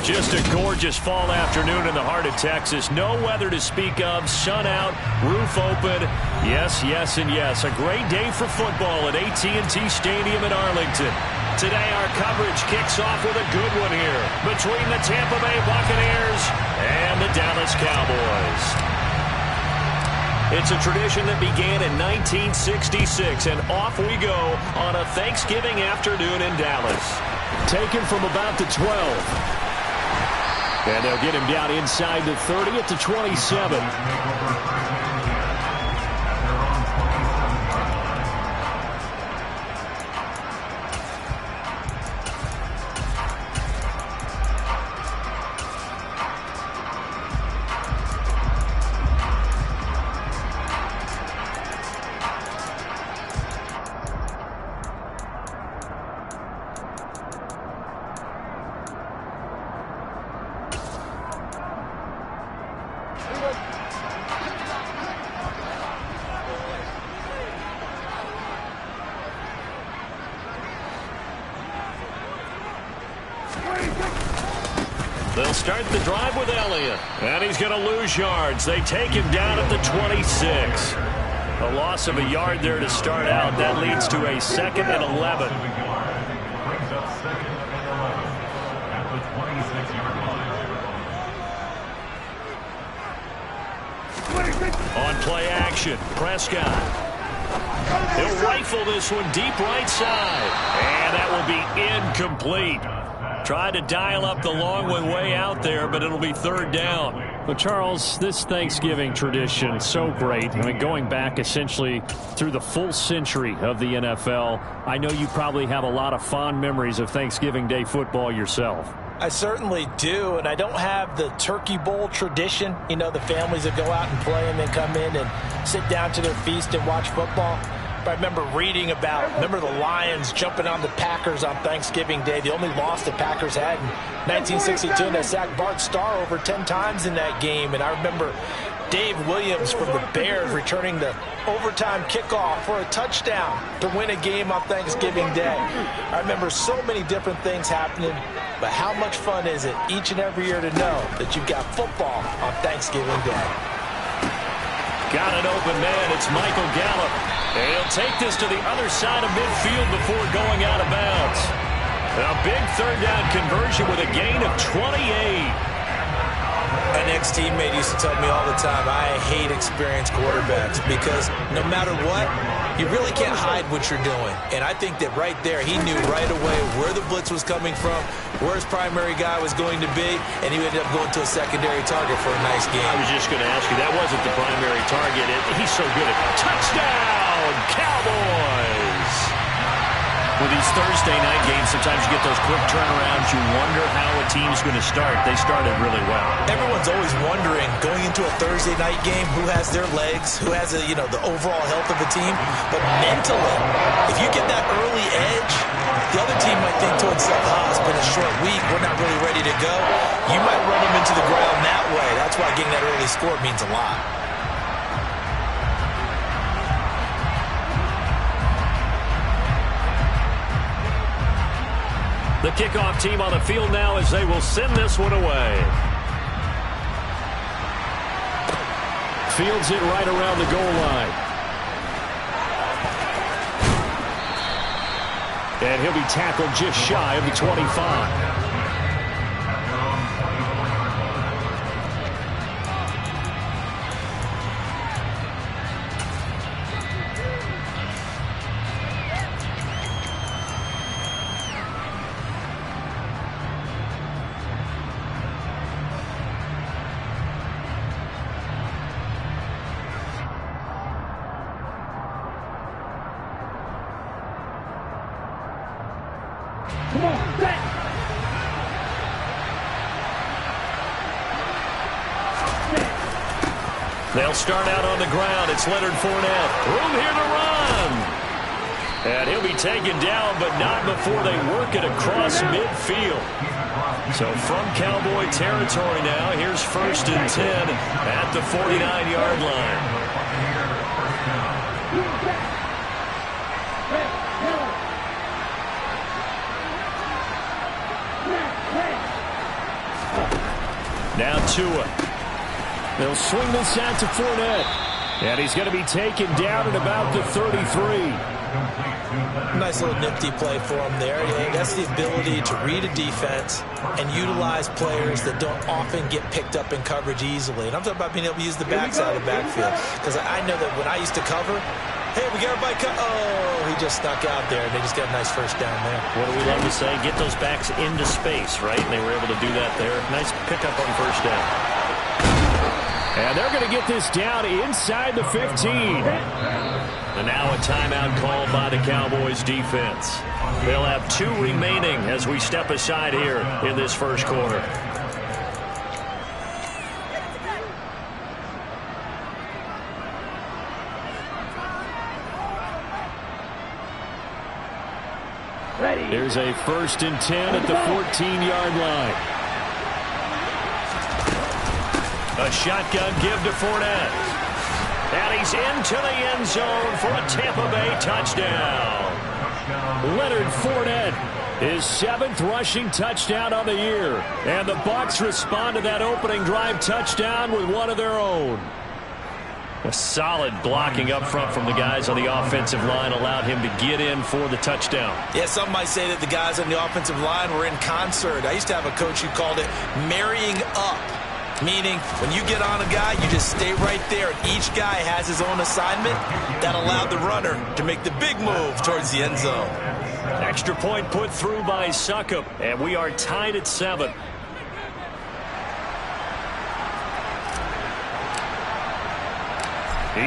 Just a gorgeous fall afternoon in the heart of Texas. No weather to speak of. Sun out, roof open. Yes, yes, and yes. A great day for football at AT&T Stadium in Arlington. Today our coverage kicks off with a good one here between the Tampa Bay Buccaneers and the Dallas Cowboys. It's a tradition that began in 1966, and off we go on a Thanksgiving afternoon in Dallas. Taken from about the 12. And they'll get him down inside the 30 at the 27. They'll start the drive with Elliott, and he's going to lose yards. They take him down at the 26. A loss of a yard there to start out. That leads to a 2nd and 11. On play action, Prescott. He'll rifle this one deep right side, and that will be incomplete. Tried to dial up the long one way out there, but it'll be 3rd down. Well, Charles, this Thanksgiving tradition, so great. I mean, going back essentially through the full century of the NFL, I know you probably have a lot of fond memories of Thanksgiving Day football yourself. I certainly do, and I don't have the Turkey Bowl tradition. You know, the families that go out and play and then come in and sit down to their feast and watch football. I remember reading about, the Lions jumping on the Packers on Thanksgiving Day. The only loss the Packers had in 1962, and they sacked Bart Starr over 10 times in that game. And I remember Dave Williams from the Bears returning the overtime kickoff for a touchdown to win a game on Thanksgiving Day. I remember so many different things happening, but how much fun is it each and every year to know that you've got football on Thanksgiving Day? Got an open man. It's Michael Gallup. And he'll take this to the other side of midfield before going out of bounds. A big 3rd down conversion with a gain of 28. An ex-teammate used to tell me all the time, I hate experienced quarterbacks because no matter what, you really can't hide what you're doing. And I think that right there, he knew right away where the blitz was coming from, where his primary guy was going to be, and he ended up going to a secondary target for a nice game. I was just going to ask you, that wasn't the primary target. He's so good at touchdown, Cowboys! With these Thursday night games, sometimes you get those quick turnarounds. You wonder how a team's going to start. They started really well. Everyone's always wondering, going into a Thursday night game, who has their legs, who has the overall health of the team. But mentally, if you get that early edge, the other team might think to itself, it's been a short week, we're not really ready to go. You might run them into the ground that way. That's why getting that early score means a lot. The kickoff team on the field now as they will send this one away. Fields it right around the goal line. And he'll be tackled just shy of the 25. They'll start out on the ground. It's Leonard Fournette. Room here to run. And he'll be taken down, but not before they work it across midfield. So from Cowboy territory now, here's 1st and 10 at the 49-yard line. Now Tua. They'll swing this out to Fournette. And he's going to be taken down at about the 33. Nice little nifty play for him there. Yeah, that's the ability to read a defense and utilize players that don't often get picked up in coverage easily. And I'm talking about being able to use the backside of the backfield. Because I know that when I used to cover, hey, we got everybody cut. Oh, he just snuck out there, and they just got a nice first down there. What do we love to say? Get those backs into space, right? And they were able to do that there. Nice pickup on first down. And they're going to get this down inside the 15. And now a timeout called by the Cowboys defense. They'll have 2 remaining as we step aside here in this first quarter. Here's a 1st and 10 at the 14-yard line. A shotgun give to Fournette. And he's into the end zone for a Tampa Bay touchdown. Leonard Fournette, his 7th rushing touchdown on the year. And the Bucs respond to that opening drive touchdown with one of their own. A solid blocking up front from the guys on the offensive line allowed him to get in for the touchdown. Yeah, some might say that the guys on the offensive line were in concert. I used to have a coach who called it marrying up. Meaning, when you get on a guy, you just stay right there. And each guy has his own assignment. That allowed the runner to make the big move towards the end zone. Extra point put through by Succop. And we are tied at 7.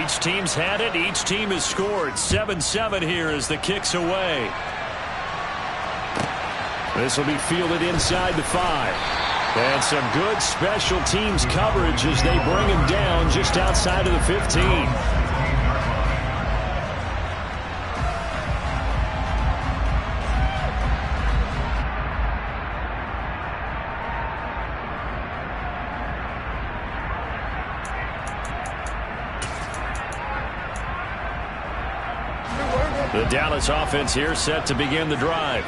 Each team's had it. Each team has scored. 7-7 here as the kick's away. This will be fielded inside the 5. And some good special teams coverage as they bring him down just outside of the 15. The Dallas offense here set to begin the drive.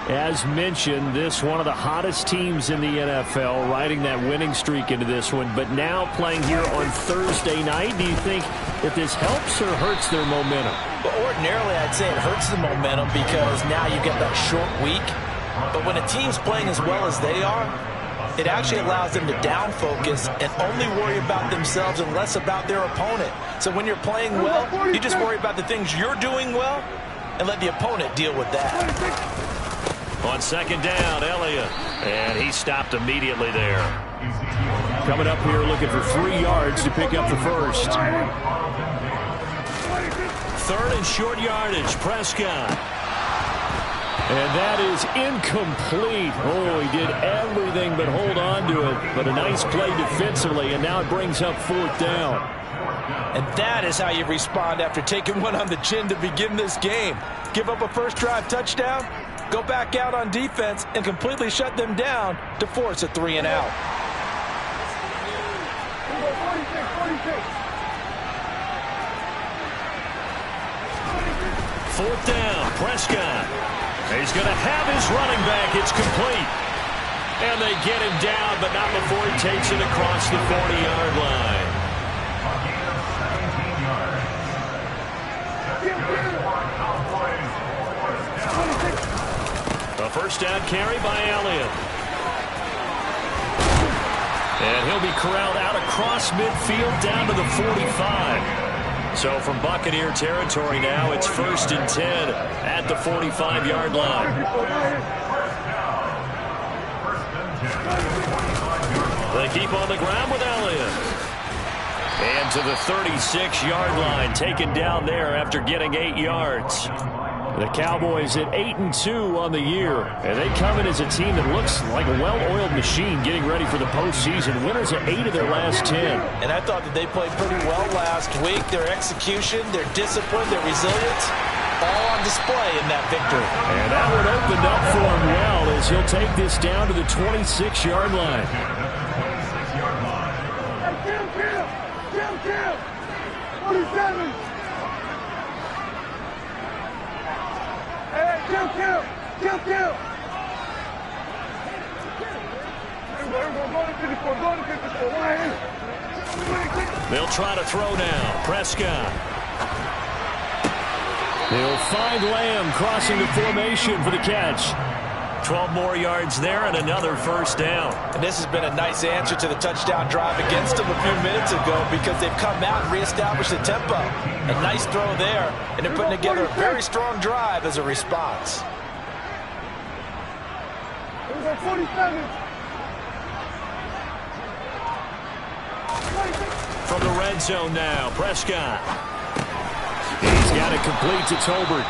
As mentioned, this one of the hottest teams in the NFL, riding that winning streak into this one, but now playing here on Thursday night. Do you think that this helps or hurts their momentum? Well, ordinarily, I'd say it hurts the momentum because now you get that short week. But when a team's playing as well as they are, it actually allows them to down focus and only worry about themselves and less about their opponent. So when you're playing well, you just worry about the things you're doing well and let the opponent deal with that. On 2nd down, Elliott. And he stopped immediately there. Coming up here looking for 3 yards to pick up the first. 3rd and short yardage, Prescott. And that is incomplete. Oh, he did everything but hold on to it. But a nice play defensively, and now it brings up 4th down. And that is how you respond after taking one on the chin to begin this game. Give up a first drive touchdown, go back out on defense and completely shut them down to force a 3 and out. Fourth down, Prescott. He's going to have his running back. It's complete. And they get him down, but not before he takes it across the 40-yard line. A first down carry by Elliott. And he'll be corralled out across midfield down to the 45. So from Buccaneer territory now, it's 1st and 10 at the 45-yard line. They keep on the ground with Elliott. And to the 36-yard line, taken down there after getting 8 yards. The Cowboys at 8-2 on the year, and they come in as a team that looks like a well-oiled machine getting ready for the postseason. Winners of 8 of their last 10. And I thought that they played pretty well last week. Their execution, their discipline, their resilience, all on display in that victory. And that one opened up for him well as he'll take this down to the 26-yard line. Kill. They'll try to throw now. Prescott. They'll find Lamb crossing the formation for the catch. 12 more yards there and another first down. And this has been a nice answer to the touchdown drive against them a few minutes ago because they've come out and reestablished the tempo. A nice throw there, and they're putting together a very strong drive as a response. From the red zone now, Prescott. He's got it complete to Tolbert.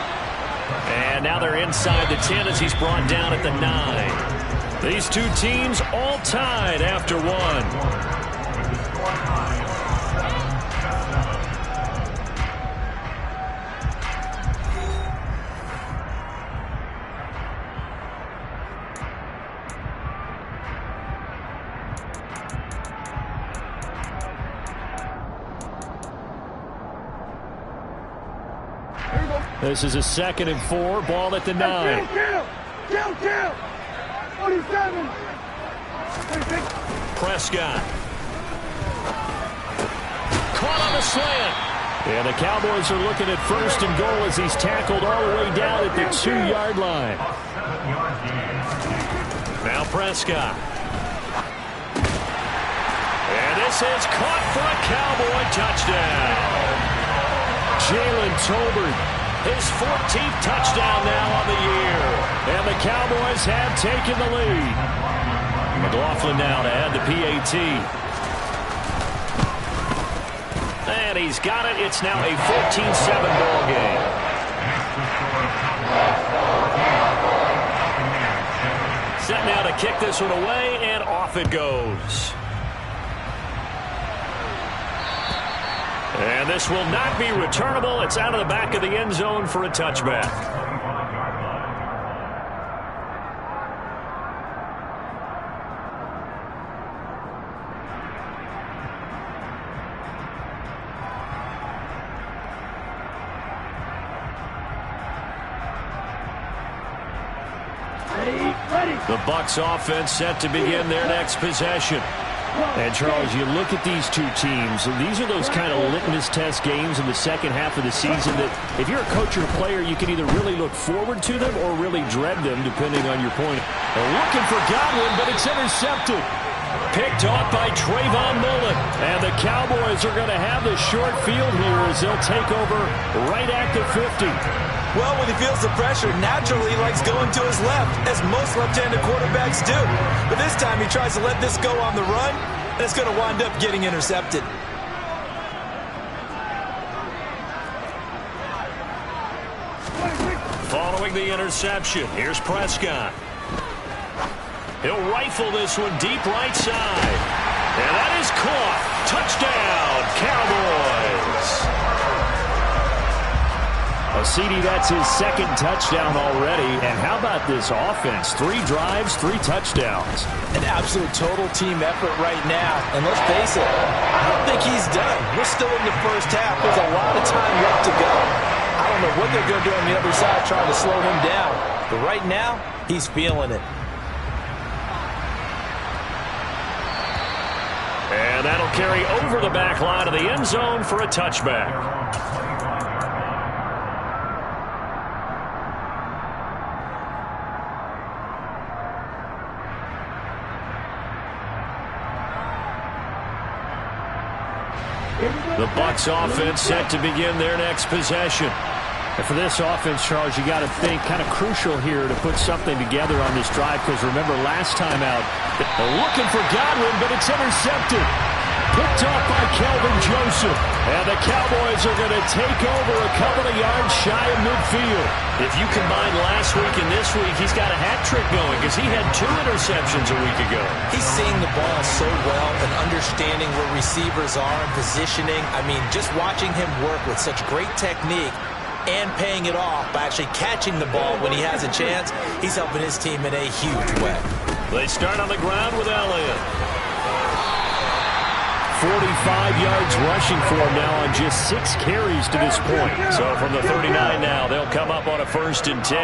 And now they're inside the 10 as he's brought down at the 9. These two teams all tied after one. This is a 2nd and 4, ball at the 9. Kill. 47. Prescott. Caught on the slant. And the Cowboys are looking at 1st and goal as he's tackled all the way down at the 2-yard line. Now Prescott. And this is caught for a Cowboy touchdown. Jalen Tolbert. His 14th touchdown now on the year. And the Cowboys have taken the lead. McLaughlin now to add the PAT. And he's got it. It's now a 14-7 ball game. Set now to kick this one away, and off it goes. And this will not be returnable. It's out of the back of the end zone for a touchback. The Bucs offense set to begin their next possession. And, Charles, you look at these two teams, and these are those kind of litmus test games in the second half of the season that if you're a coach or a player, you can either really look forward to them or really dread them, depending on your point. They're looking for Godwin, but it's intercepted. Picked off by Trayvon Mullen. And the Cowboys are going to have the short field here as they'll take over right at the 50. Well, when he feels the pressure, naturally he likes going to his left, as most left-handed quarterbacks do. But this time he tries to let this go on the run, and it's going to wind up getting intercepted. Following the interception, here's Prescott. He'll rifle this one deep right side. And that is caught. Touchdown, Cowboys. CD, that's his 2nd touchdown already. And how about this offense? 3 drives, 3 touchdowns. An absolute total team effort right now. And let's face it, I don't think he's done. We're still in the first half. There's a lot of time left to go. I don't know what they're going to do on the other side trying to slow him down. But right now, he's feeling it. And that'll carry over the back line of the end zone for a touchback. The Bucs offense set to begin their next possession. And for this offense, Charles, you got to think kind of crucial here to put something together on this drive, because remember last time out, they're looking for Godwin, but it's intercepted. Picked off by Kelvin Joseph. And the Cowboys are going to take over a couple of yards shy of midfield. If you combine last week and this week, he's got a hat trick going because he had 2 interceptions a week ago. He's seeing the ball so well and understanding where receivers are and positioning. I mean, just watching him work with such great technique and paying it off by actually catching the ball when he has a chance, he's helping his team in a huge way. They start on the ground with Elliott. 45 yards rushing for him now on just 6 carries to this point. So from the 39 now, they'll come up on a 1st and 10.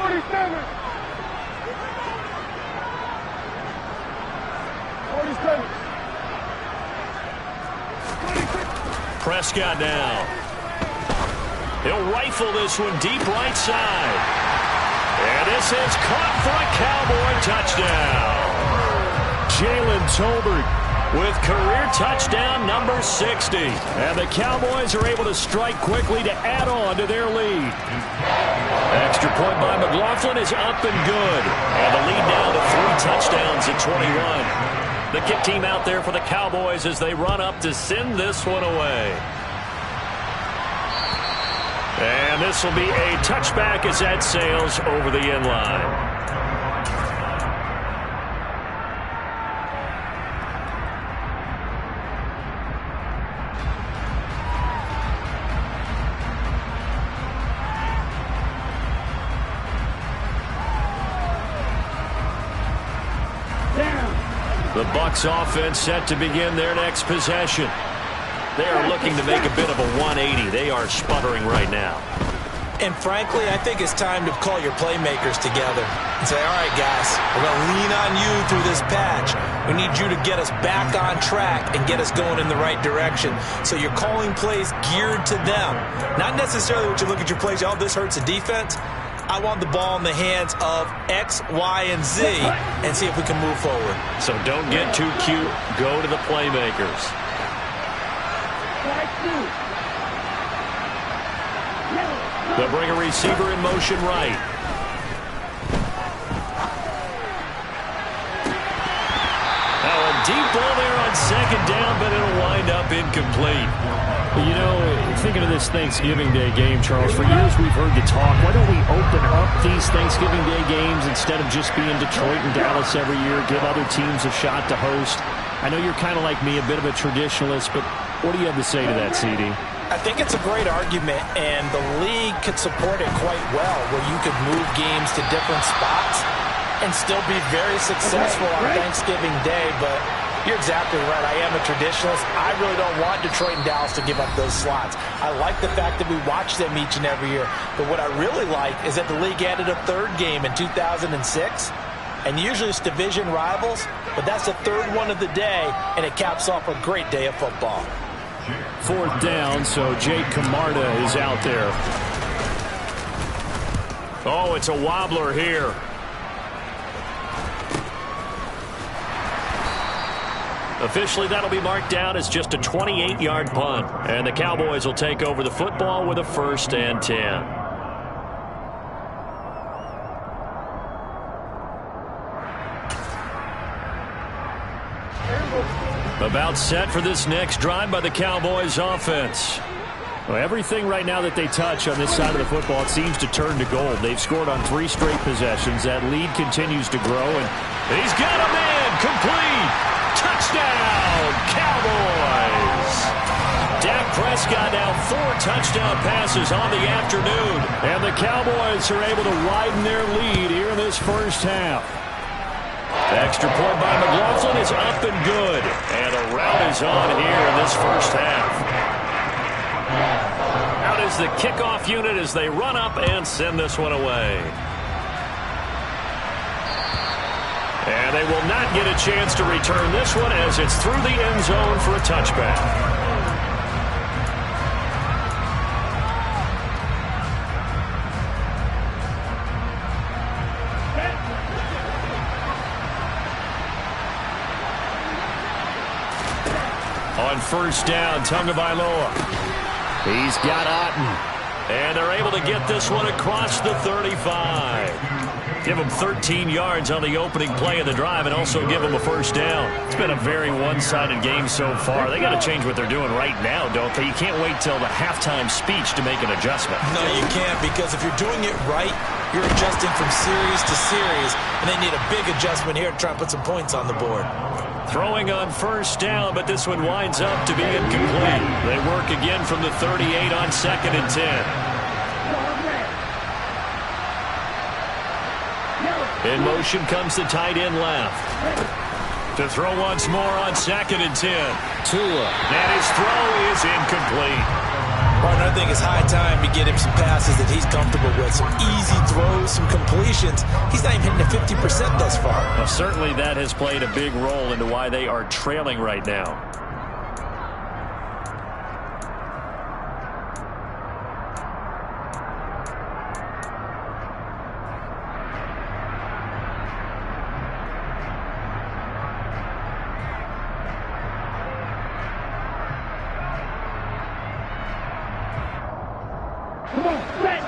47. 47. Prescott now. He'll rifle this one deep right side. And this is caught for a Cowboy touchdown. Jalen Tolbert with career touchdown number 60. And the Cowboys are able to strike quickly to add on to their lead. Extra point by McLaughlin is up and good. And the lead now to 3 touchdowns at 21. The kick team out there for the Cowboys as they run up to send this one away. And this will be a touchback as that sails over the end line. The Bucs offense set to begin their next possession. They are looking to make a bit of a 180. They are sputtering right now. And frankly, I think it's time to call your playmakers together and say, all right, guys, we're going to lean on you through this patch. We need you to get us back on track and get us going in the right direction. So you're calling plays geared to them. Not necessarily what you look at your plays, oh, this hurts the defense. I want the ball in the hands of X, Y, and Z and see if we can move forward. So don't get too cute. Go to the playmakers. They'll bring a receiver in motion right. Now a deep ball there on second down, but it'll wind up incomplete. You know, thinking of this Thanksgiving Day game, Charles, for years we've heard the talk, why don't we open up these Thanksgiving Day games instead of just being Detroit and Dallas every year, give other teams a shot to host? I know you're kind of like me, a bit of a traditionalist, but what do you have to say to that, CD? I think it's a great argument, and the league could support it quite well, where you could move games to different spots and still be very successful on Thanksgiving Day, but you're exactly right. I am a traditionalist. I really don't want Detroit and Dallas to give up those slots. I like the fact that we watch them each and every year. But what I really like is that the league added a third game in 2006. And usually it's division rivals, but that's the third one of the day, and it caps off a great day of football. 4th down, so Jake Camarda is out there. Oh, it's a wobbler here. Officially, that'll be marked down as just a 28-yard punt. And the Cowboys will take over the football with a 1st and 10. About set for this next drive by the Cowboys offense. Well, everything right now that they touch on this side of the football, it seems to turn to gold. They've scored on 3 straight possessions. That lead continues to grow, and he's got a man complete. Touchdown, Cowboys! Dak Prescott now 4 touchdown passes on the afternoon. And the Cowboys are able to widen their lead here in this first half. Extra point by McLaughlin is up and good. And a rout is on here in this first half. Out is the kickoff unit as they run up and send this one away. And they will not get a chance to return this one as it's through the end zone for a touchback. On 1st down, Tagovailoa. He's got Otten. And they're able to get this one across the 35. Give them 13 yards on the opening play of the drive and also give them a 1st down. It's been a very one-sided game so far. They got to change what they're doing right now, don't they? You can't wait till the halftime speech to make an adjustment. No, you can't, because if you're doing it right, you're adjusting from series to series, and they need a big adjustment here to try and put some points on the board. Throwing on 1st down, but this one winds up to be incomplete. They work again from the 38 on 2nd and 10. In motion comes the tight end left. To throw once more on 2nd and 10. Tua. And his throw is incomplete. Partner, I think it's high time to get him some passes that he's comfortable with. Some easy throws, some completions. He's not even hitting the 50% thus far. Well, certainly that has played a big role into why they are trailing right now.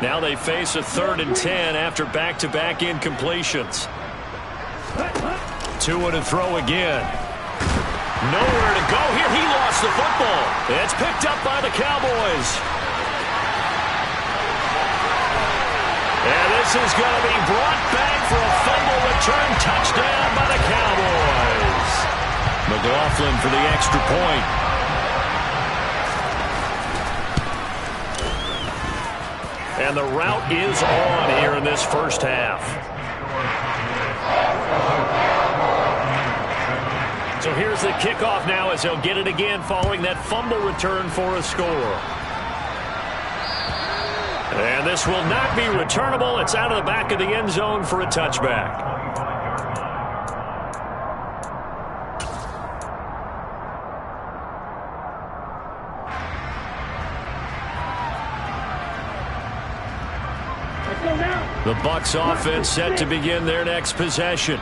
Now they face a 3rd and 10 after back-to-back incompletions. To and a throw again. Nowhere to go here. He lost the football. It's picked up by the Cowboys. And this is going to be brought back for a fumble return touchdown by the Cowboys. McLaughlin for the extra point. And the route is on here in this first half. So here's the kickoff now as he'll get it again following that fumble return for a score. And this will not be returnable. It's out of the back of the end zone for a touchback. The Bucs offense set to begin their next possession.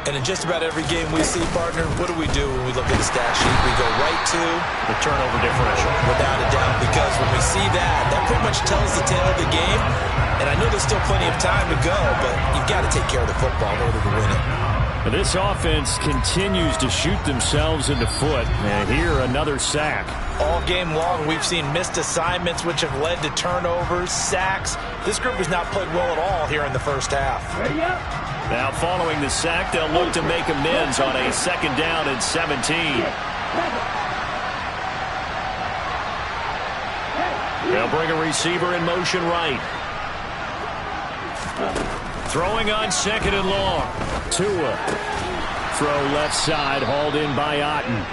And in just about every game we see, partner, what do we do when we look at the stat sheet? We go right to the turnover differential. Without a doubt, because when we see that, that pretty much tells the tale of the game. And I know there's still plenty of time to go, but you've got to take care of the football in order to win it. This offense continues to shoot themselves in the foot. And here, another sack. All game long, we've seen missed assignments, which have led to turnovers, sacks. This group has not played well at all here in the first half. Now, following the sack, they'll look to make amends on a 2nd down and 17. They'll bring a receiver in motion right. Throwing on 2nd and long. Tua. Throw left side, hauled in by Otten.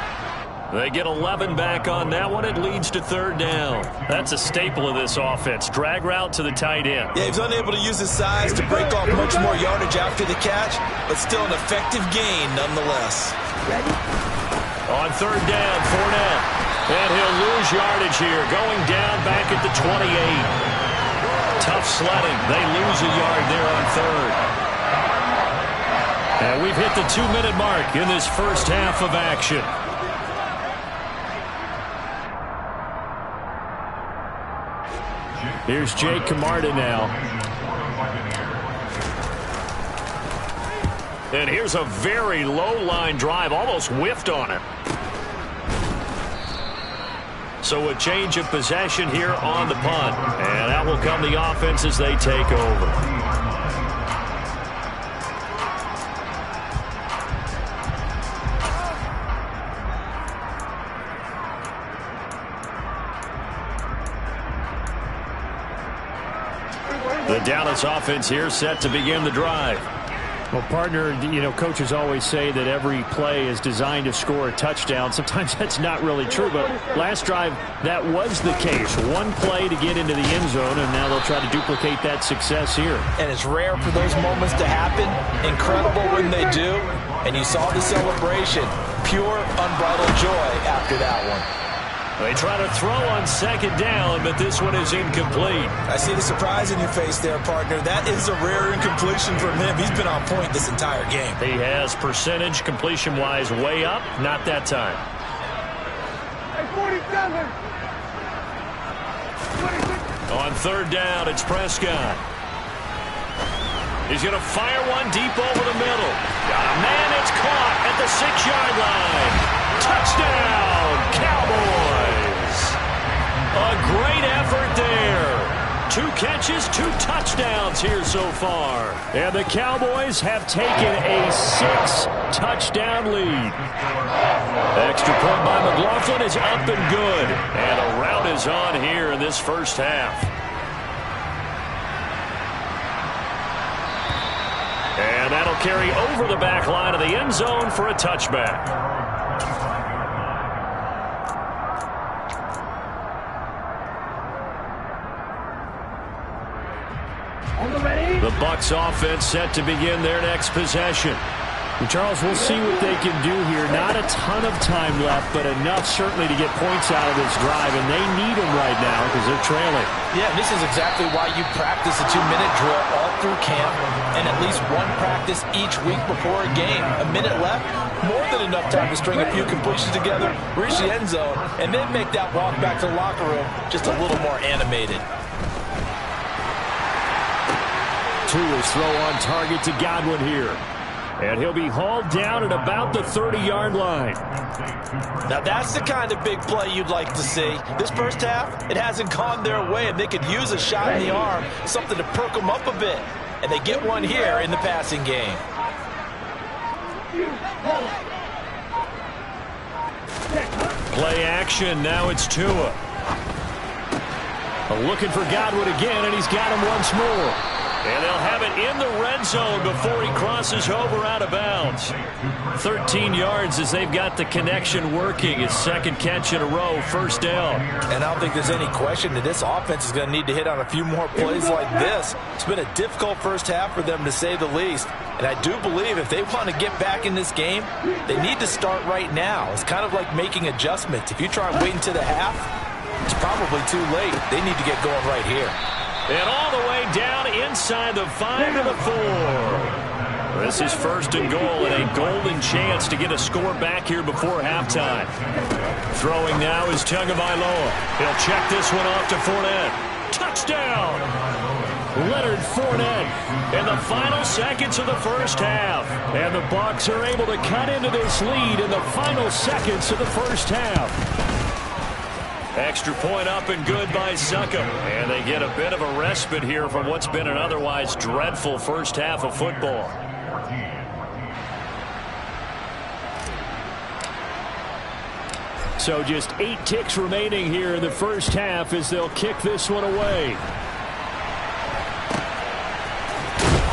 They get 11 back on that one. It leads to 3rd down. That's a staple of this offense. Drag route to the tight end. Yeah, he's unable to use his size to break off much more yardage after the catch, but still an effective gain nonetheless. On 3rd down, Fournette. And he'll lose yardage here. Going down back at the 28. Tough sledding. They lose a yard there on 3rd. And we've hit the 2-minute mark in this first half of action. Here's Jake Camarda now. And here's a very low-line drive, almost whiffed on it. So a change of possession here on the punt. And out will come the offense as they take over. The Dallas offense here set to begin the drive. Well, partner, you know, coaches always say that every play is designed to score a touchdown. Sometimes that's not really true, but last drive, that was the case. One play to get into the end zone, and now they'll try to duplicate that success here. And it's rare for those moments to happen. Incredible when they do. And you saw the celebration. Pure, unbridled joy after that one. They try to throw on 2nd down, but this one is incomplete. I see the surprise in your face there, partner. That is a rare incompletion from him. He's been on point this entire game. He has percentage completion-wise way up. Not that time. Hey, 47. On 3rd down, it's Prescott. He's going to fire one deep over the middle. Got a man, it's caught at the 6-yard line. Touchdown, Cowboys. A great effort there. 2 catches, 2 touchdowns here so far. And the Cowboys have taken a 6-touchdown lead. Extra point by McLaughlin is up and good. And a rout is on here in this first half. And that'll carry over the back line of the end zone for a touchback. The Bucs offense set to begin their next possession. And Charles, we'll see what they can do here. Not a ton of time left, but enough certainly to get points out of this drive, and they need them right now because they're trailing. Yeah, this is exactly why you practice a 2-minute drill all through camp and at least one practice each week before a game. A minute left, more than enough time to string a few completions together, reach the end zone, and then make that walk back to the locker room just a little more animated. Tua's throw on target to Godwin here. And he'll be hauled down at about the 30-yard line. Now that's the kind of big play you'd like to see. This first half, it hasn't gone their way, and they could use a shot in the arm, something to perk them up a bit. And they get one here in the passing game. Play action, now it's Tua. Looking for Godwin again, and he's got him once more. And they'll have it in the red zone before he crosses over out of bounds. 13 yards as they've got the connection working. His second catch in a row, first down. And I don't think there's any question that this offense is going to need to hit on a few more plays like this. It's been a difficult first half for them, to say the least. And I do believe if they want to get back in this game, they need to start right now. It's kind of like making adjustments. If you try and wait until the half, it's probably too late. They need to get going right here. And all the way down inside the 5 to the 4. This is first and goal, and a golden chance to get a score back here before halftime. Throwing now is Tagovailoa. He'll check this one off to Fournette. Touchdown! Leonard Fournette in the final seconds of the first half. And the Bucs are able to cut into this lead in the final seconds of the first half. Extra point up and good by Succop. And they get a bit of a respite here from what's been an otherwise dreadful first half of football. So just 8 ticks remaining here in the first half as they'll kick this one away.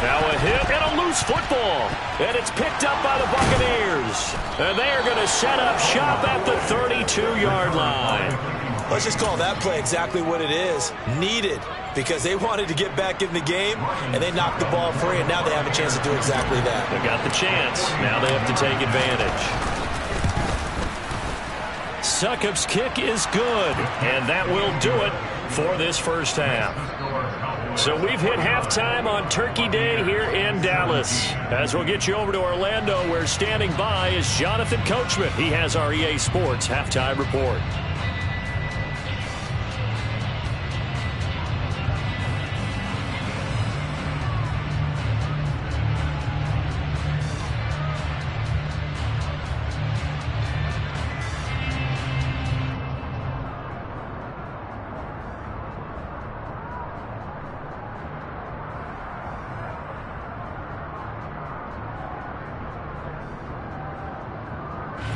Now a hit and a loose football. And it's picked up by the Buccaneers. And they are going to set up shop at the 32-yard line. Let's just call that play exactly what it is. Needed, because they wanted to get back in the game, and they knocked the ball free, and now they have a chance to do exactly that. They got the chance. Now they have to take advantage. Succop's kick is good, and that will do it for this first half. So we've hit halftime on Turkey Day here in Dallas. As we'll get you over to Orlando, where standing by is Jonathan Coachman. He has our EA Sports halftime report.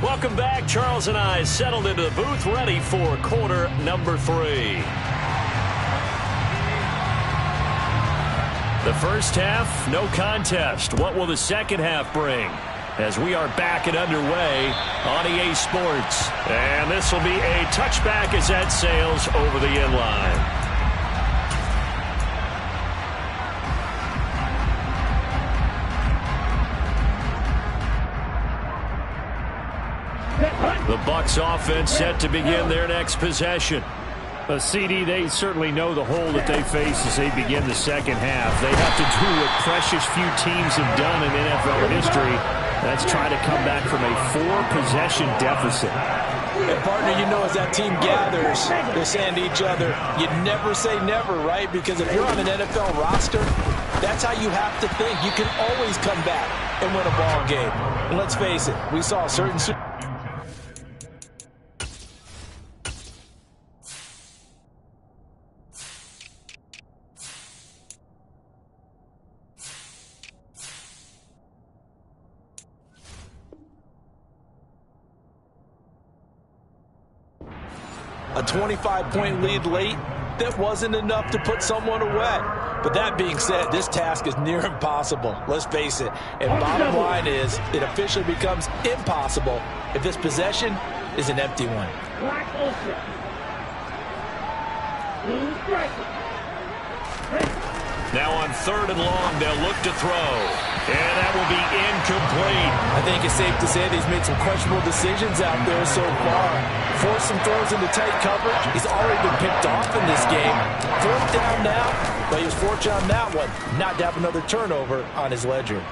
Welcome back. Charles and I settled into the booth, ready for quarter number 3. The first half, no contest. What will the second half bring? As we are back and underway on EA Sports. And this will be a touchback as that sails over the end line. The Bucs offense set to begin their next possession. CD, they certainly know the hole that they face as they begin the second half. They have to do what precious few teams have done in NFL history. That's try to come back from a 4-possession deficit. And partner, you know, as that team gathers, they're saying to each other, you never say never, right? Because if you're on an NFL roster, that's how you have to think. You can always come back and win a ball game. And let's face it, we saw certain a 25-point lead late, that wasn't enough to put someone away. But that being said, this task is near impossible. Let's face it. And bottom line is, it officially becomes impossible if this possession is an empty one. Now on 3rd and long, they'll look to throw. And that will be incomplete. I think it's safe to say that he's made some questionable decisions out there so far. Forced some throws into tight coverage. He's already been picked off in this game. 4th down now, but he was fortunate on that one not to have another turnover on his ledger.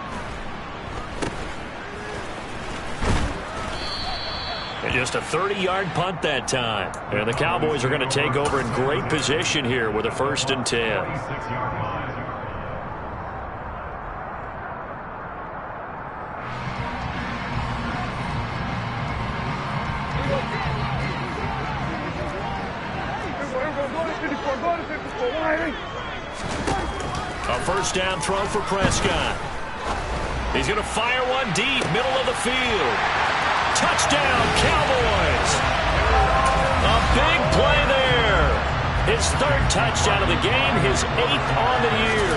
And just a 30-yard punt that time. And the Cowboys are going to take over in great position here with a 1st and 10. A 1st down throw for Prescott. He's going to fire one deep, middle of the field. Touchdown, Cowboys! A big play there. His 3rd touchdown of the game, his 8th on the year.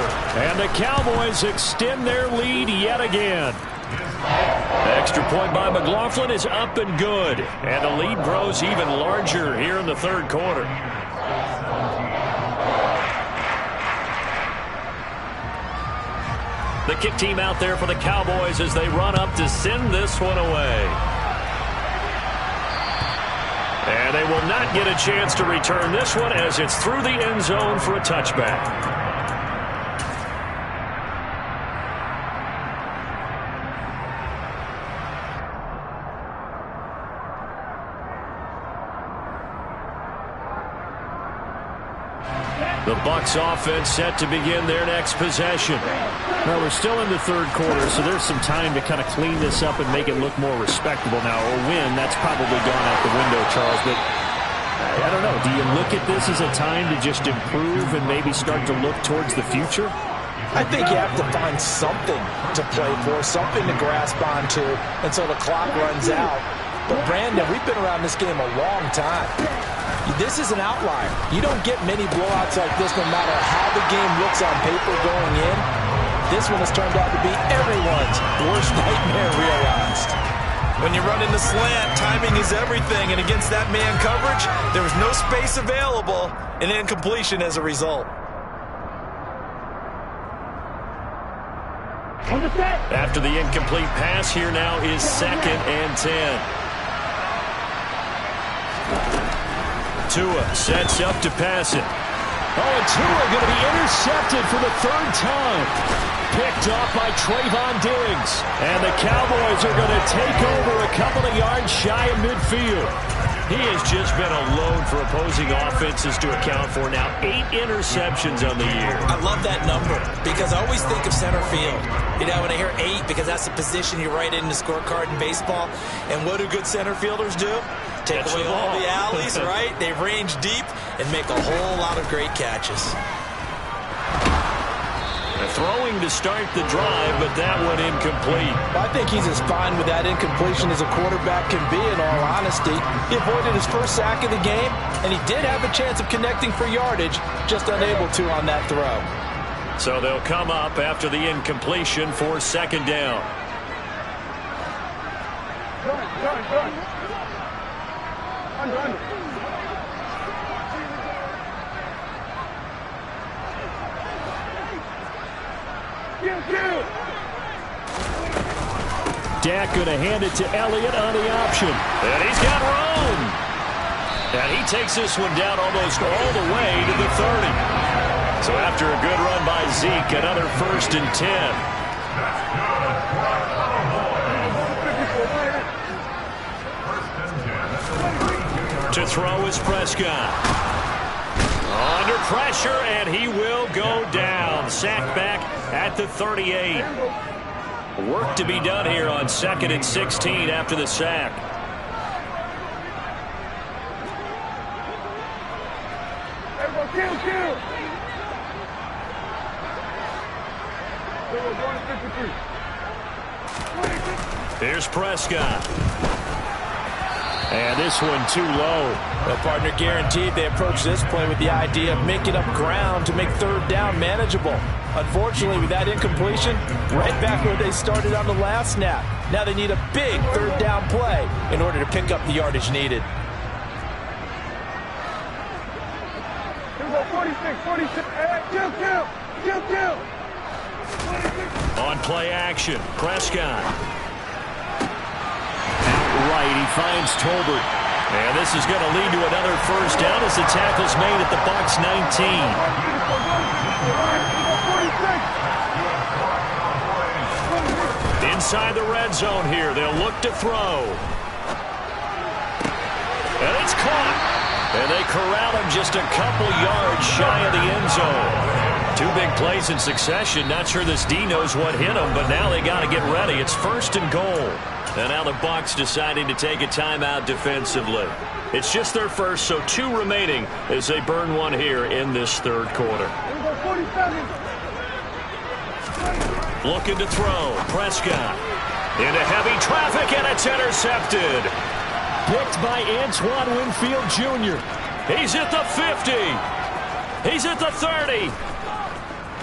And the Cowboys extend their lead yet again. Extra point by McLaughlin is up and good. And the lead grows even larger here in the 3rd quarter. The kick team out there for the Cowboys as they run up to send this one away. And they will not get a chance to return this one as it's through the end zone for a touchback. The Bucs offense set to begin their next possession. Well, we're still in the 3rd quarter, so there's some time to kind of clean this up and make it look more respectable now. A win, that's probably gone out the window, Charles. But I don't know. Do you look at this as a time to just improve and maybe start to look towards the future? I think you have to find something to play for, something to grasp onto until the clock runs out. But, Brandon, we've been around this game a long time. This is an outlier. You don't get many blowouts like this no matter how the game looks on paper going in. This one has turned out to be everyone's worst nightmare realized. When you run in the slant, timing is everything, and against that man coverage, there was no space available, and incompletion as a result. After the incomplete pass, here now is 2nd and 10. Tua sets up to pass it. Oh, and Tua going to be intercepted for the 3rd time. Picked off by Trayvon Diggs. And the Cowboys are going to take over a couple of yards shy of midfield. He has just been a load for opposing offenses to account for now. 8 interceptions on the year. I love that number because I always think of center field. You know, when I hear 8, because that's the position you write in the scorecard in baseball. And what do good center fielders do? Take away all the alleys, right? They range deep and make a whole lot of great catches. Throwing to start the drive, but that one incomplete. I think he's as fine with that incompletion as a quarterback can be, in all honesty. He avoided his 1st sack of the game, and he did have a chance of connecting for yardage, just unable to on that throw. So they'll come up after the incompletion for 2nd down. Under. Dak going to hand it to Elliott on the option. And he's got room. And he takes this one down almost all the way to the 30. So after a good run by Zeke, another 1st and 10. To throw is Prescott. Under pressure, and he will go down. Sacked back at the 38. Work to be done here on 2nd and 16 after the sack. Here's Prescott. And this one too low. Well, partner, guaranteed they approach this play with the idea of making up ground to make 3rd down manageable. Unfortunately, with that incompletion, right back where they started on the last snap. Now they need a big 3rd down play in order to pick up the yardage needed. 46. On play action, Prescott. Out right, he finds Tolbert. And this is going to lead to another first down as the tackle's made at the Bucs 19. Inside the red zone here, they'll look to throw. And it's caught. And they corral him just a couple yards shy of the end zone. Two big plays in succession. Not sure this D knows what hit him, but now they got to get ready. It's first and goal. And now the Bucs deciding to take a timeout defensively. It's just their first, so 2 remaining as they burn one here in this third quarter. Looking to throw. Prescott into heavy traffic, and it's intercepted. Picked by Antoine Winfield Jr. He's at the 50. He's at the 30.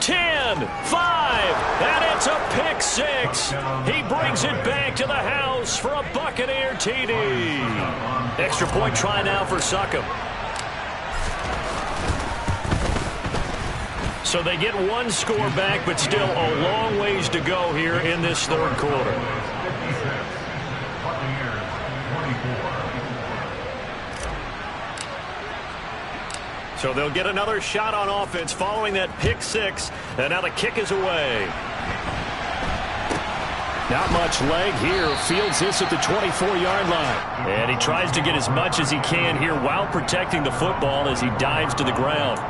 10, 5, and it's a pick 6. He brings it back to the house for a Buccaneer TD. Extra point try now for Succop. So they get one score back, but still a long ways to go here in this third quarter. So they'll get another shot on offense following that pick 6, and now the kick is away. Not much leg here. Fields this at the 24-yard line. And he tries to get as much as he can here while protecting the football as he dives to the ground.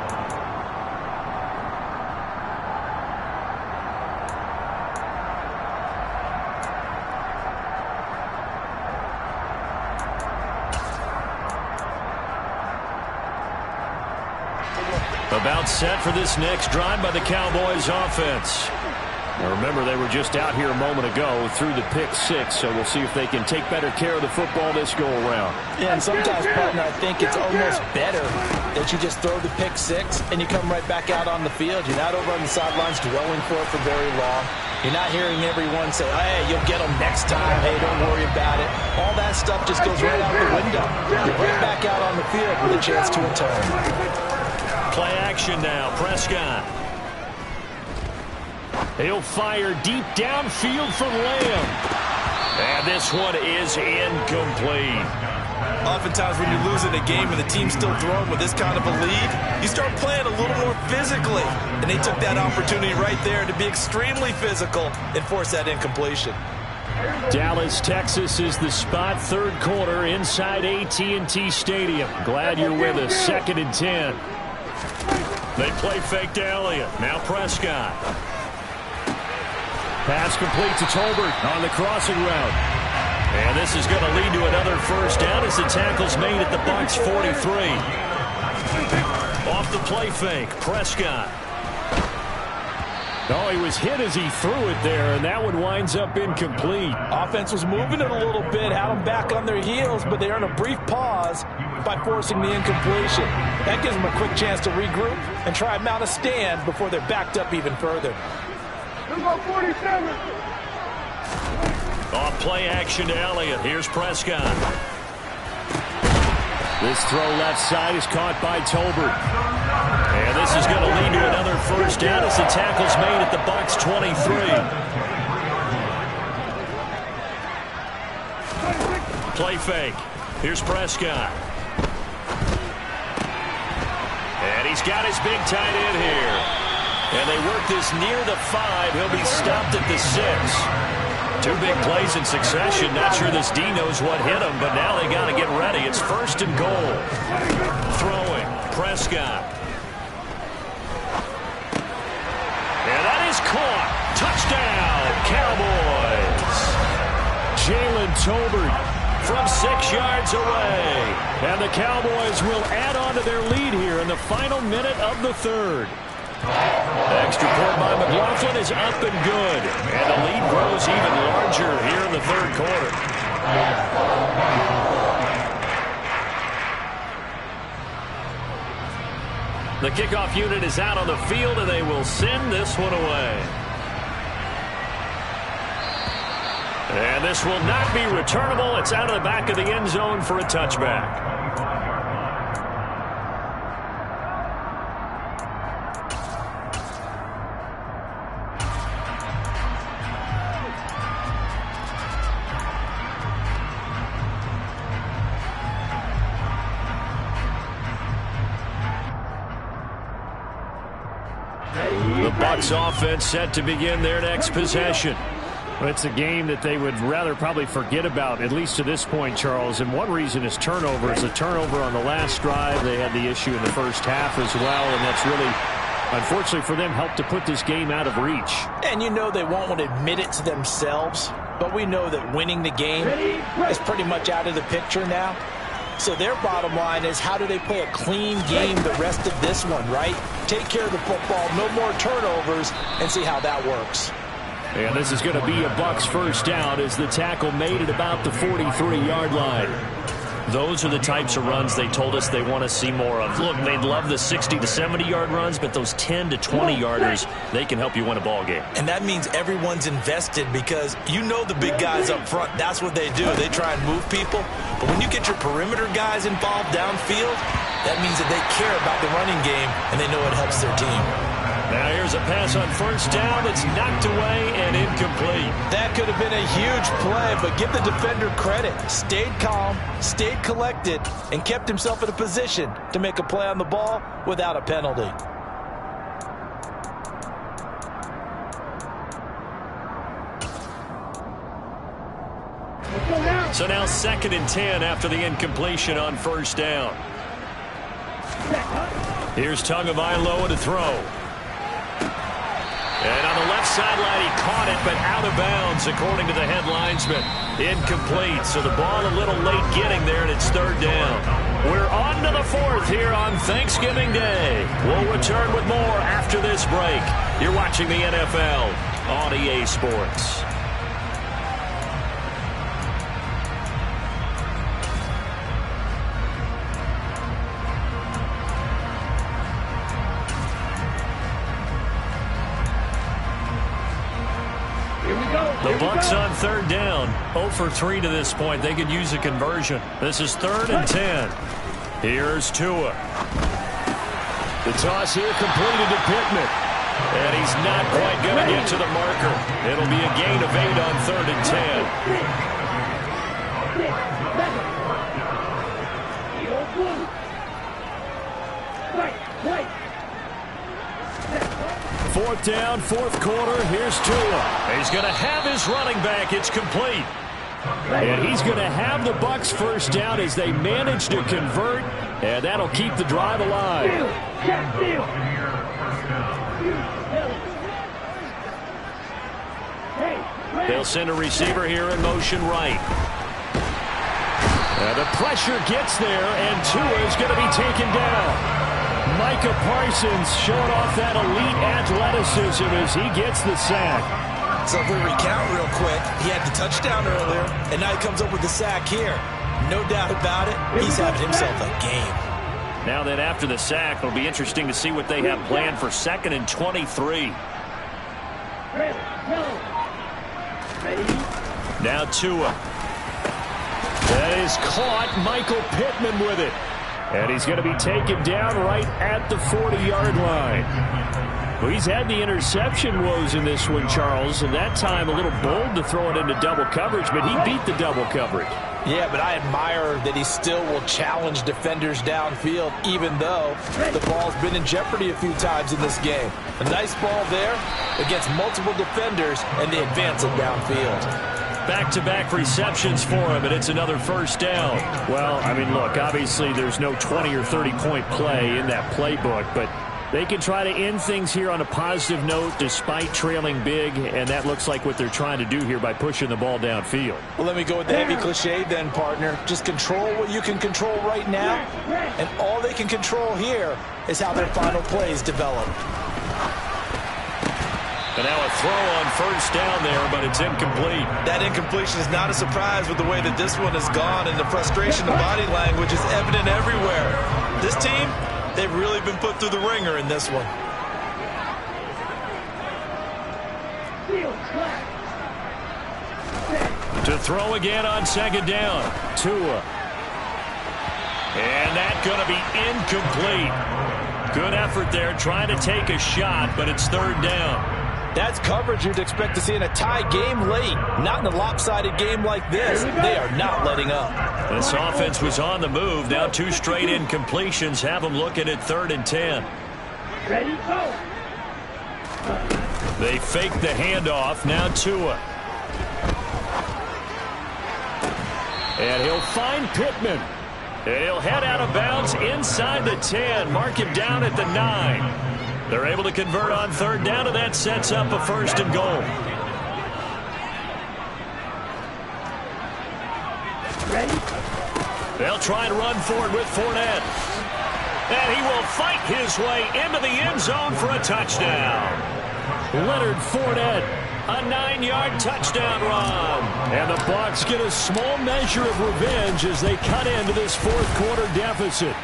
About set for this next drive by the Cowboys offense. Now remember, they were just out here a moment ago through the pick 6, so we'll see if they can take better care of the football this go-around. Yeah, and sometimes, partner, I think it's almost better that you just throw the pick 6 and you come right back out on the field. You're not over on the sidelines dwelling for it for very long. You're not hearing everyone say, hey, you'll get them next time. Hey, don't worry about it. All that stuff just goes right out the window. You're right back out on the field with a chance to atone. Play action now, Prescott. He'll fire deep downfield for Lamb. And this one is incomplete. Oftentimes when you're losing a game and the team's still throwing with this kind of a lead, you start playing a little more physically. And they took that opportunity right there to be extremely physical and force that incompletion. Dallas, Texas is the spot. Third quarter inside AT&T Stadium. Glad you're with us. 2nd and 10. They play fake to Elliott. Now Prescott. Pass complete to Tolbert on the crossing route. And this is going to lead to another first down as the tackle's made at the Bucs 43. Off the play fake, Prescott. Oh, he was hit as he threw it there, and that one winds up incomplete. Offense was moving it a little bit, had them back on their heels, but they earned a brief pause by forcing the incompletion. That gives them a quick chance to regroup and try and mount a stand before they're backed up even further. Off play action to Elliott. Here's Prescott. This throw left side is caught by Tolbert. And this is going to lead to another first down as the tackle's made at the Bucs 23. Play fake. Here's Prescott. And he's got his big tight end here. And they work this near the 5. He'll be stopped at the 6. Two big plays in succession. Not sure this D knows what hit him, but now they got to get ready. It's first and goal. Throwing. Prescott. And that is caught. Touchdown, Cowboys. Jalen Tolbert from 6 yards away. And the Cowboys will add on to their lead here in the final minute of the third. Extra point by McLaughlin is up and good. And the lead grows even larger here in the third quarter. The kickoff unit is out on the field, and they will send this one away. And this will not be returnable. It's out of the back of the end zone for a touchback. Bucs offense set to begin their next possession. Well, it's a game that they would rather probably forget about, at least to this point, Charles. And one reason is turnovers. A turnover on the last drive. They had the issue in the first half as well, and that's really, unfortunately for them, helped to put this game out of reach. And you know they won't want to admit it to themselves, but we know that winning the game is pretty much out of the picture now. So their bottom line is, how do they play a clean game the rest of this one, right? Take care of the football, no more turnovers, and see how that works. And this is going to be a Bucs first down as the tackle made at about the 43-yard line. Those are the types of runs they told us they want to see more of. Look, they'd love the 60 to 70-yard runs, but those 10 to 20-yarders, they can help you win a ball game. And that means everyone's invested, because you know the big guys up front, that's what they do. They try and move people. But when you get your perimeter guys involved downfield, that means that they care about the running game, and they know it helps their team. Now here's a pass on first down that's knocked away and incomplete. That could have been a huge play, but give the defender credit. Stayed calm, stayed collected, and kept himself in a position to make a play on the ball without a penalty. So now 2nd and 10 after the incompletion on first down. Here's Tagovailoa to throw. And on the left sideline, he caught it, but out of bounds, according to the head linesman. Incomplete, so the ball a little late getting there, and it's 3rd down. We're on to the 4th here on Thanksgiving Day. We'll return with more after this break. You're watching the NFL on EA Sports. The Bucs on 3rd down. 0 for 3 to this point. They could use a conversion. This is 3rd and 10. Here's Tua. The toss here completed to Pittman. And he's not quite going to get to the marker. It'll be a gain of 8 on 3rd and 10. 4th down, 4th quarter. Here's Tua. He's going to have his running back. It's complete. And he's going to have the Bucs first down as they manage to convert. And that'll keep the drive alive. They'll send a receiver here in motion right. The pressure gets there, and Tua is going to be taken down. Micah Parsons showing off that elite athleticism as he gets the sack. So if we recount real quick, he had the touchdown earlier, and now he comes up with the sack here. No doubt about it, he's having himself a game. Now then, after the sack, it'll be interesting to see what they have planned for 2nd and 23. Now Tua. That is caught. Michael Pittman with it. And he's going to be taken down right at the 40-yard line. Well, he's had the interception woes in this one, Charles, and that time a little bold to throw it into double coverage, but he beat the double coverage. Yeah, but I admire that he still will challenge defenders downfield, even though the ball's been in jeopardy a few times in this game. A nice ball there against multiple defenders, and they advance it downfield. Back-to-back receptions for him, and it's another first down. Well, I mean, look, obviously there's no 20 or 30-point play in that playbook, but they can try to end things here on a positive note despite trailing big, and that looks like what they're trying to do here by pushing the ball downfield. Well, let me go with the heavy cliche then, partner. Just control what you can control right now, and all they can control here is how their final plays develop. And now a throw on first down there, but it's incomplete. That incompletion is not a surprise with the way that this one has gone, and the frustration, the body language is evident everywhere. This team, they've really been put through the ringer in this one. To throw again on 2nd down. Tua. And that's going to be incomplete. Good effort there, trying to take a shot, but it's 3rd down. That's coverage you'd expect to see in a tie game late. Not in a lopsided game like this. They are not letting up. This offense was on the move. Now 2 straight incompletions have them looking at 3rd and 10. Ready, go. They fake the handoff. Now Tua. And he'll find Pittman. And he'll head out of bounds inside the 10. Mark him down at the 9. They're able to convert on third down, and that sets up a 1st and goal. They'll try and run for it with Fournette. And he will fight his way into the end zone for a touchdown. Leonard Fournette, a 9-yard touchdown run. And the Bucs get a small measure of revenge as they cut into this 4th quarter deficit.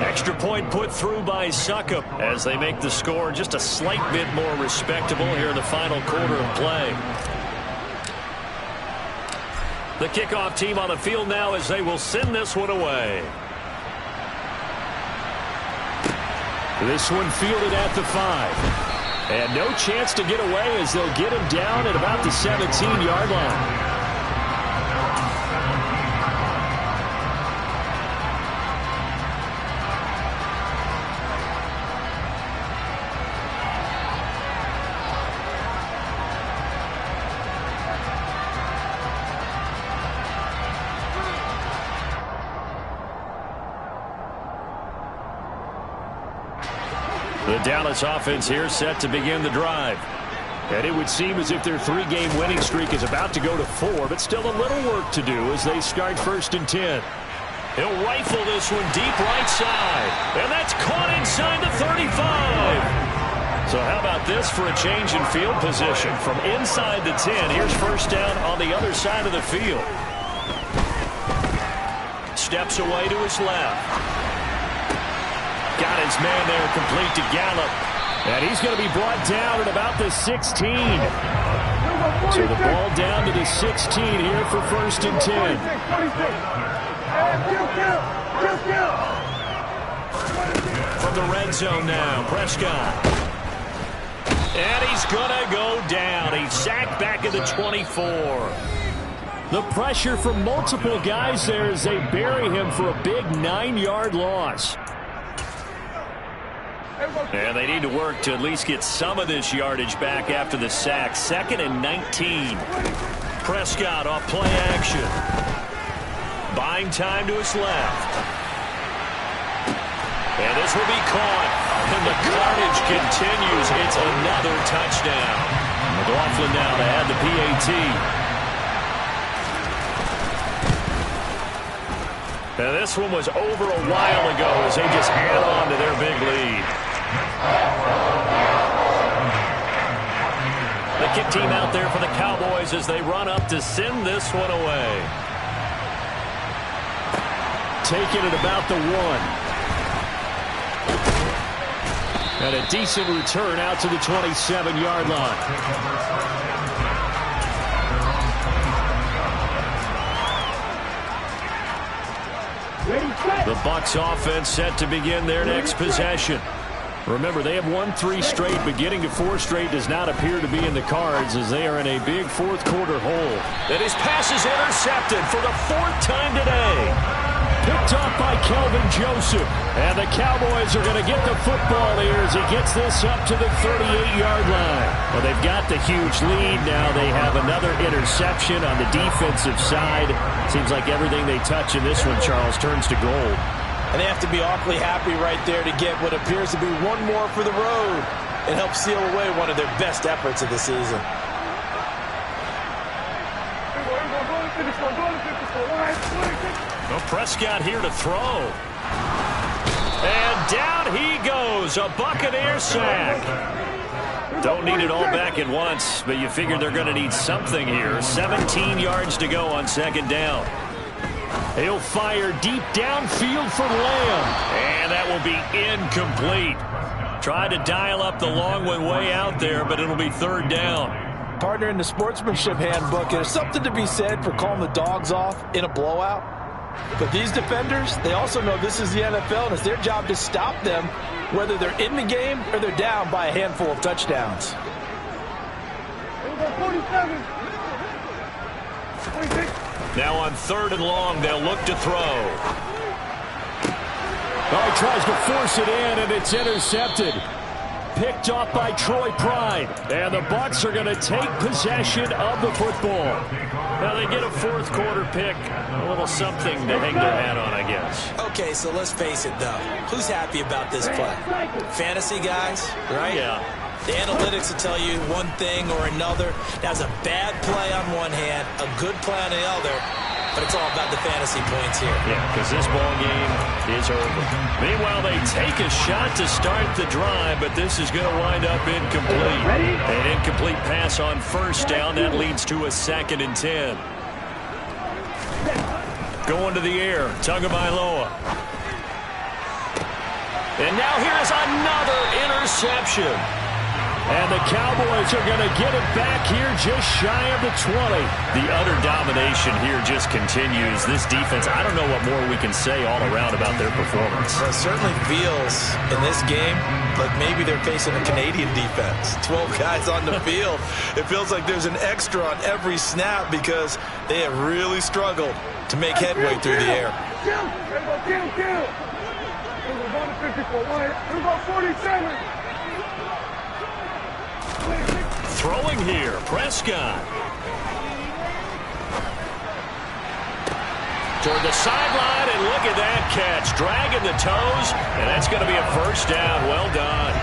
Extra point put through by Succop as they make the score just a slight bit more respectable here in the final quarter of play. The kickoff team on the field now as they will send this one away. This one fielded at the 5. And no chance to get away as they'll get him down at about the 17-yard line. The Dallas offense here set to begin the drive. And it would seem as if their 3-game winning streak is about to go to 4, but still a little work to do as they start 1st and 10. He'll rifle this one deep right side. And that's caught inside the 35. So how about this for a change in field position? From inside the 10, here's 1st down on the other side of the field. Steps away to his left. Got his man there, complete to Gallup. And he's going to be brought down at about the 16. So the ball down to the 16 here for 1st and 10. From the red zone now, Prescott. And he's going to go down. He's sacked back at the 24. The pressure from multiple guys there as they bury him for a big 9-yard loss. And they need to work to at least get some of this yardage back after the sack. 2nd and 19. Prescott off play action. Buying time to his left. And this will be caught. And the carnage continues. It's another touchdown. McLaughlin now to add the PAT. Now this one was over a while ago as they just add on to their big lead. The kick team out there for the Cowboys as they run up to send this one away. Taking it about the 1. And a decent return out to the 27-yard line. The Bucs offense set to begin their next possession. Remember, they have won 3 straight, but getting to 4 straight does not appear to be in the cards as they are in a big 4th quarter hole. And his pass is intercepted for the 4th time today. Picked off by Kelvin Joseph. And the Cowboys are going to get the football here as he gets this up to the 38-yard line. Well, they've got the huge lead now. They have another interception on the defensive side. Seems like everything they touch in this one, Charles, turns to gold. And they have to be awfully happy right there to get what appears to be one more for the road and help seal away one of their best efforts of the season. Well, Prescott here to throw. And down he goes. A Buccaneer sack. Don't need it all back at once, but you figure they're going to need something here. 17 yards to go on 2nd down. He'll fire deep downfield for Lamb. And that will be incomplete. Tried to dial up the long one way out there, but it'll be 3rd down. Partner, in the sportsmanship handbook, there's something to be said for calling the dogs off in a blowout. But these defenders, they also know this is the NFL, and it's their job to stop them, whether they're in the game or they're down by a handful of touchdowns. 47. 26. Now on 3rd and long, they'll look to throw. Oh, he tries to force it in, and it's intercepted. picked off by Troy Pride. And the Bucs are going to take possession of the football. Now they get a fourth quarter pick. A little something to hang their hat on, I guess. Okay, so let's face it, though. Who's happy about this play? Fantasy guys, right? Yeah. The analytics will tell you one thing or another. That was a bad play on one hand, a good play on the other. But it's all about the fantasy points here. Yeah, because this ball game is over. Meanwhile, they take a shot to start the drive, but this is going to wind up incomplete. An incomplete pass on first down. That leads to a 2nd and 10. Going to the air. Tagovailoa. And now here's another interception. And the Cowboys are going to get it back here just shy of the 20. The utter domination here just continues. This defense, I don't know what more we can say all around about their performance. Well, it certainly feels in this game like maybe they're facing a Canadian defense. 12 guys on the field. It feels like there's an extra on every snap because they have really struggled to make headway through the air. Kill. 47. Throwing here, Prescott. Toward the sideline, and look at that catch. Dragging the toes, and that's going to be a first down. Well done.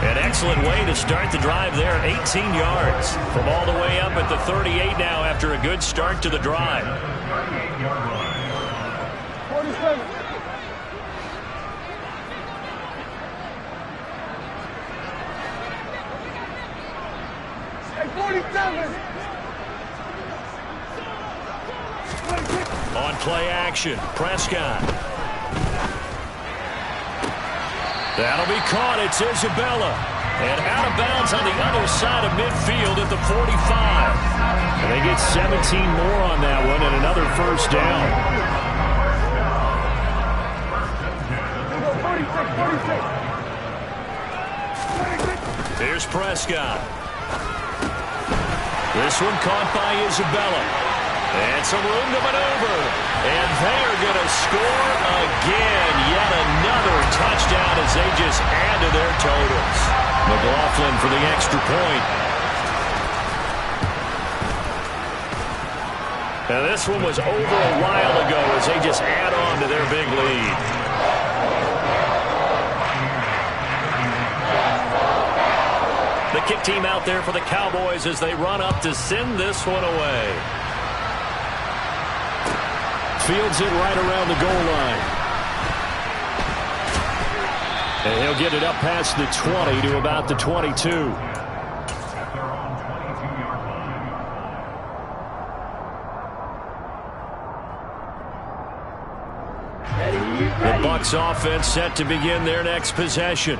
An excellent way to start the drive there. 18 yards from all the way up at the 38 now after a good start to the drive. 47. On play action, Prescott. That'll be caught. It's Isabella. And out of bounds on the other side of midfield at the 45. And they get 17 more on that one and another first down. 46. Here's Prescott. This one caught by Isabella. And some room to maneuver. And they're going to score again. Yet another touchdown as they just add to their totals. McLaughlin for the extra point. Now this one was over a while ago as they just add on to their big lead. The kick team out there for the Cowboys as they run up to send this one away. Fields it right around the goal line. And he'll get it up past the 20 to about the 22. The Bucs offense set to begin their next possession.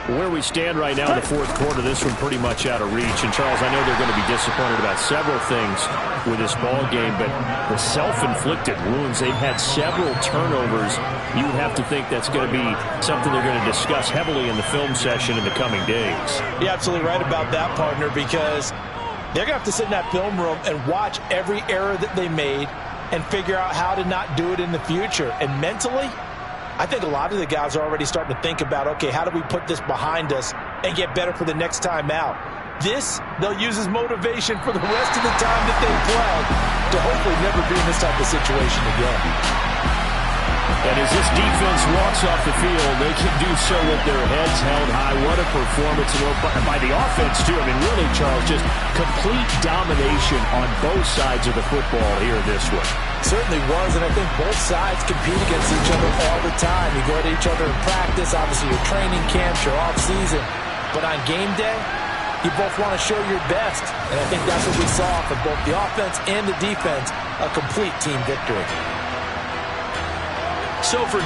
Where we stand right now in the fourth quarter, this one pretty much out of reach. And, Charles, I know they're going to be disappointed about several things with this ball game, but the self-inflicted wounds, they've had several turnovers. You would have to think that's going to be something they're going to discuss heavily in the film session in the coming days. You're absolutely right about that, partner, because they're going to have to sit in that film room and watch every error that they made and figure out how to not do it in the future. And mentally, I think a lot of the guys are already starting to think about, okay, how do we put this behind us and get better for the next time out? This, they'll use as motivation for the rest of the time that they play to hopefully never be in this type of situation again. And as this defense walks off the field, they can do so with their heads held high. What a performance by the offense, too. I mean, really, Charles, just complete domination on both sides of the football here this one. Certainly was, and I think both sides compete against each other all the time. You go to each other in practice, obviously your training camps, your off-season. But on game day, you both want to show your best. And I think that's what we saw from both the offense and the defense, a complete team victory. So for